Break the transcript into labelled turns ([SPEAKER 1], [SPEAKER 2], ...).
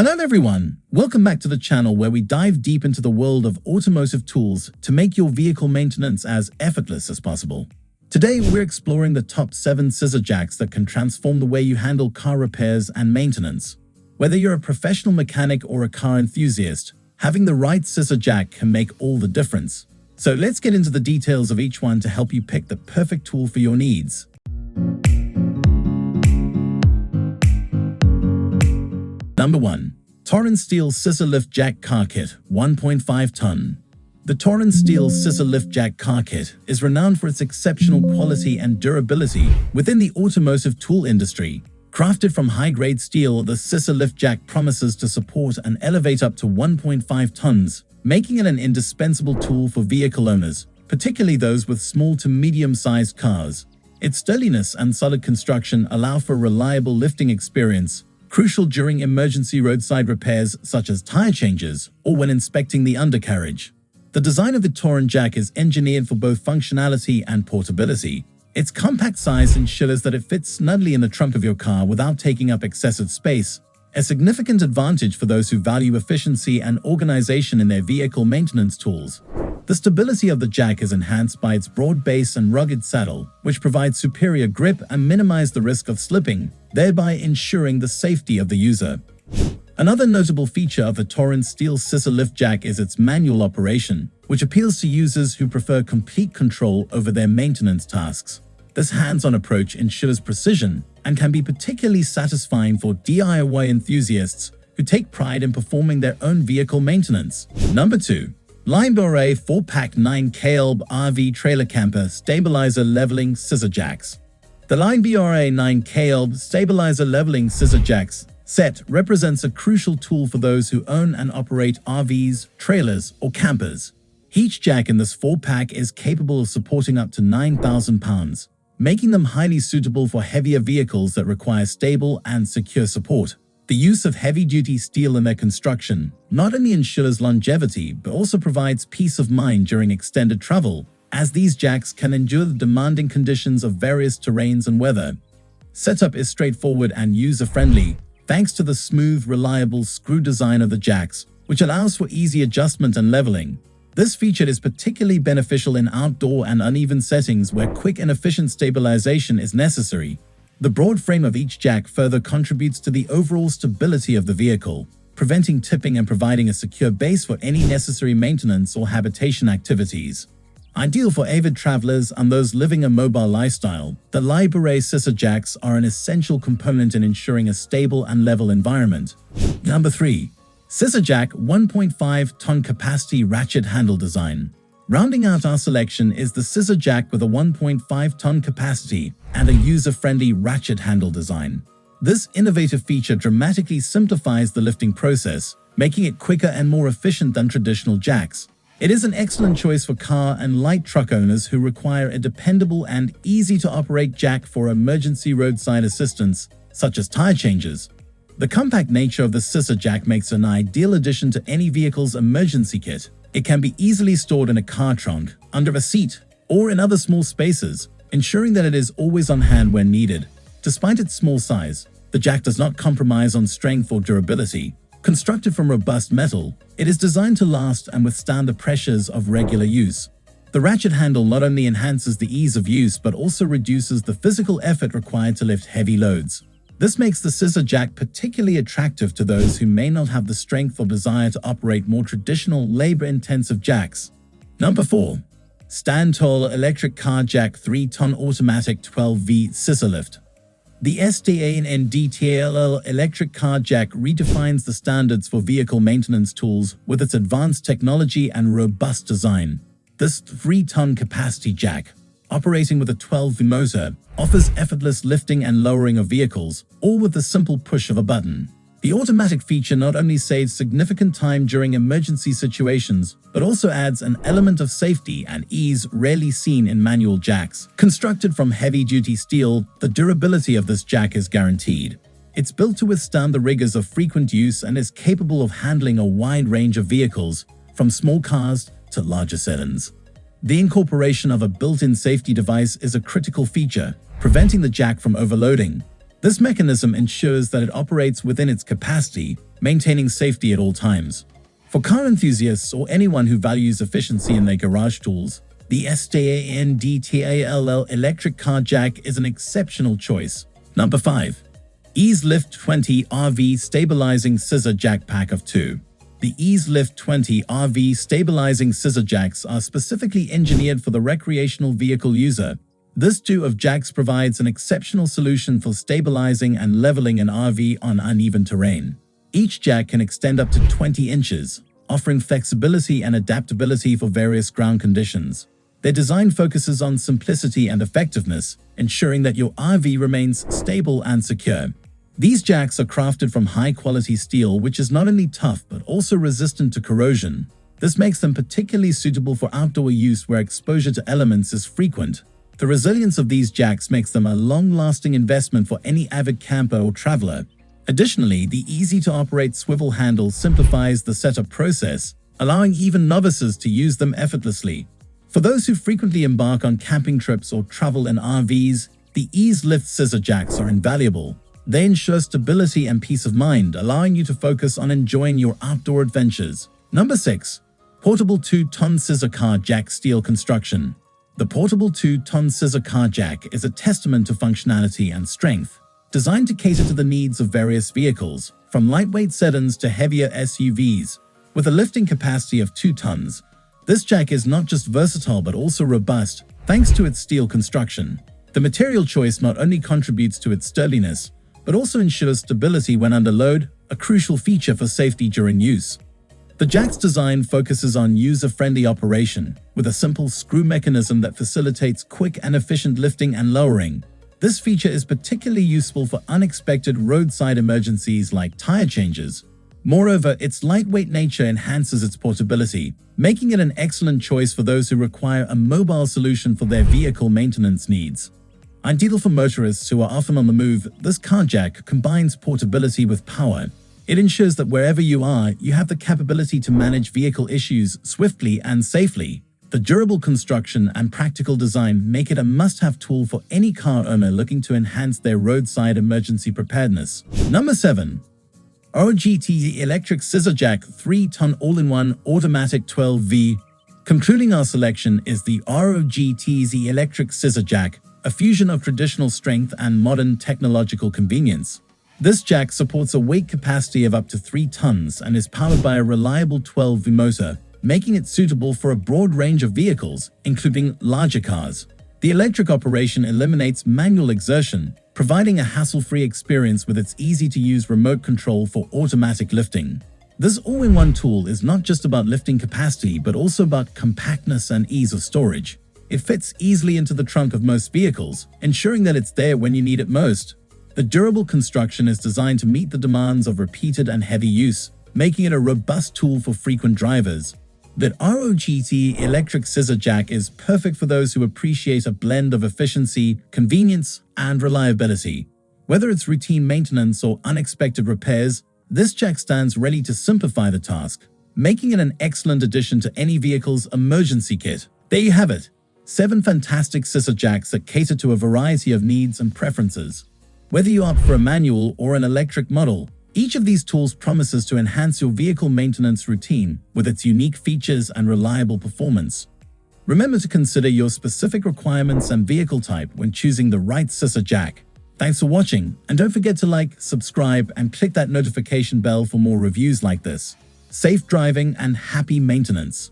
[SPEAKER 1] Hello everyone, welcome back to the channel where we dive deep into the world of automotive tools to make your vehicle maintenance as effortless as possible. Today we're exploring the top 7 scissor jacks that can transform the way you handle car repairs and maintenance. Whether you're a professional mechanic or a car enthusiast, having the right scissor jack can make all the difference. So let's get into the details of each one to help you pick the perfect tool for your needs. Number 1. Torin Steel Scissor Lift Jack Car Kit 1.5 ton. The Torin Steel Scissor Lift Jack Car Kit is renowned for its exceptional quality and durability within the automotive tool industry. Crafted from high-grade steel, the Scissor Lift Jack promises to support and elevate up to 1.5 tons, making it an indispensable tool for vehicle owners, particularly those with small to medium-sized cars. Its sturdiness and solid construction allow for a reliable lifting experience, crucial during emergency roadside repairs such as tire changes or when inspecting the undercarriage. The design of the Torin jack is engineered for both functionality and portability. Its compact size ensures that it fits snugly in the trunk of your car without taking up excessive space, a significant advantage for those who value efficiency and organization in their vehicle maintenance tools. The stability of the jack is enhanced by its broad base and rugged saddle, which provides superior grip and minimize the risk of slipping, thereby ensuring the safety of the user. Another notable feature of the Torin Steel Scissor Lift Jack is its manual operation, which appeals to users who prefer complete control over their maintenance tasks. This hands-on approach ensures precision and can be particularly satisfying for DIY enthusiasts who take pride in performing their own vehicle maintenance. Number 2. LIBRA 4-pack 9KLB RV Trailer Camper Stabilizer Leveling Scissor Jacks. The LIBRA 9KLB Stabilizer Leveling Scissor Jacks set represents a crucial tool for those who own and operate RVs, trailers, or campers. Each jack in this 4-pack is capable of supporting up to 9,000 pounds, making them highly suitable for heavier vehicles that require stable and secure support. The use of heavy-duty steel in their construction not only ensures longevity but also provides peace of mind during extended travel, as these jacks can endure the demanding conditions of various terrains and weather. Setup is straightforward and user-friendly, thanks to the smooth, reliable screw design of the jacks, which allows for easy adjustment and leveling. This feature is particularly beneficial in outdoor and uneven settings where quick and efficient stabilization is necessary. The broad frame of each jack further contributes to the overall stability of the vehicle, preventing tipping and providing a secure base for any necessary maintenance or habitation activities. Ideal for avid travelers and those living a mobile lifestyle, the LIBRA Scissor Jacks are an essential component in ensuring a stable and level environment. Number 3. Scissor Jack 1.5 ton Capacity Ratchet Handle Design. Rounding out our selection is the Scissor Jack with a 1.5 ton capacity and a user-friendly ratchet handle design. This innovative feature dramatically simplifies the lifting process, making it quicker and more efficient than traditional jacks. It is an excellent choice for car and light truck owners who require a dependable and easy-to-operate jack for emergency roadside assistance, such as tire changes. The compact nature of the Scissor Jack makes it an ideal addition to any vehicle's emergency kit. It can be easily stored in a car trunk, under a seat, or in other small spaces, ensuring that it is always on hand when needed. Despite its small size, the jack does not compromise on strength or durability. Constructed from robust metal, it is designed to last and withstand the pressures of regular use. The ratchet handle not only enhances the ease of use but also reduces the physical effort required to lift heavy loads. This makes the Scissor Jack particularly attractive to those who may not have the strength or desire to operate more traditional, labor-intensive jacks. Number 4. STANDTALL Electric Car Jack 3-ton Automatic 12V Scissor Lift. The STANDTALL Electric Car Jack redefines the standards for vehicle maintenance tools with its advanced technology and robust design. This 3-ton capacity jack, operating with a 12V motor, offers effortless lifting and lowering of vehicles, all with the simple push of a button. The automatic feature not only saves significant time during emergency situations, but also adds an element of safety and ease rarely seen in manual jacks. Constructed from heavy-duty steel, the durability of this jack is guaranteed. It's built to withstand the rigors of frequent use and is capable of handling a wide range of vehicles, from small cars to larger sedans. The incorporation of a built-in safety device is a critical feature, preventing the jack from overloading. This mechanism ensures that it operates within its capacity, maintaining safety at all times. For car enthusiasts or anyone who values efficiency in their garage tools, the STANDTALL electric car jack is an exceptional choice. Number 5. Eaz-Lift 20 RV Stabilizing Scissor Jack Pack of 2. The Eaz-Lift 20 RV Stabilizing Scissor Jacks are specifically engineered for the recreational vehicle user. This duo of jacks provides an exceptional solution for stabilizing and leveling an RV on uneven terrain. Each jack can extend up to 20 inches, offering flexibility and adaptability for various ground conditions. Their design focuses on simplicity and effectiveness, ensuring that your RV remains stable and secure. These jacks are crafted from high-quality steel, which is not only tough but also resistant to corrosion. This makes them particularly suitable for outdoor use where exposure to elements is frequent. The resilience of these jacks makes them a long-lasting investment for any avid camper or traveler. Additionally, the easy-to-operate swivel handle simplifies the setup process, allowing even novices to use them effortlessly. For those who frequently embark on camping trips or travel in RVs, the Eaz-Lift scissor jacks are invaluable. They ensure stability and peace of mind, allowing you to focus on enjoying your outdoor adventures. Number 6. Portable 2-ton Scissor Car Jack Steel Construction. The portable 2-ton scissor car jack is a testament to functionality and strength. Designed to cater to the needs of various vehicles, from lightweight sedans to heavier SUVs. With a lifting capacity of 2 tons, this jack is not just versatile but also robust, thanks to its steel construction. The material choice not only contributes to its sturdiness, but also ensures stability when under load, a crucial feature for safety during use. The jack's design focuses on user-friendly operation, with a simple screw mechanism that facilitates quick and efficient lifting and lowering. This feature is particularly useful for unexpected roadside emergencies like tire changes. Moreover, its lightweight nature enhances its portability, making it an excellent choice for those who require a mobile solution for their vehicle maintenance needs. Ideal for motorists who are often on the move, this car jack combines portability with power. It ensures that wherever you are, you have the capability to manage vehicle issues swiftly and safely. The durable construction and practical design make it a must-have tool for any car owner looking to enhance their roadside emergency preparedness. Number 7. ROGTZ Electric Scissor Jack 3-ton All-in-One Automatic 12V. Concluding our selection is the ROGTZ Electric Scissor Jack, a fusion of traditional strength and modern technological convenience. This jack supports a weight capacity of up to 3 tons and is powered by a reliable 12V motor, making it suitable for a broad range of vehicles, including larger cars. The electric operation eliminates manual exertion, providing a hassle-free experience with its easy-to-use remote control for automatic lifting. This all-in-one tool is not just about lifting capacity but also about compactness and ease of storage. It fits easily into the trunk of most vehicles, ensuring that it's there when you need it most. The durable construction is designed to meet the demands of repeated and heavy use, making it a robust tool for frequent drivers. The ROGTZ Electric Scissor Jack is perfect for those who appreciate a blend of efficiency, convenience, and reliability. Whether it's routine maintenance or unexpected repairs, this jack stands ready to simplify the task, making it an excellent addition to any vehicle's emergency kit. There you have it, 7 fantastic scissor jacks that cater to a variety of needs and preferences. Whether you opt for a manual or an electric model, each of these tools promises to enhance your vehicle maintenance routine with its unique features and reliable performance. Remember to consider your specific requirements and vehicle type when choosing the right scissor jack. Thanks for watching, and don't forget to like, subscribe, and click that notification bell for more reviews like this. Safe driving and happy maintenance.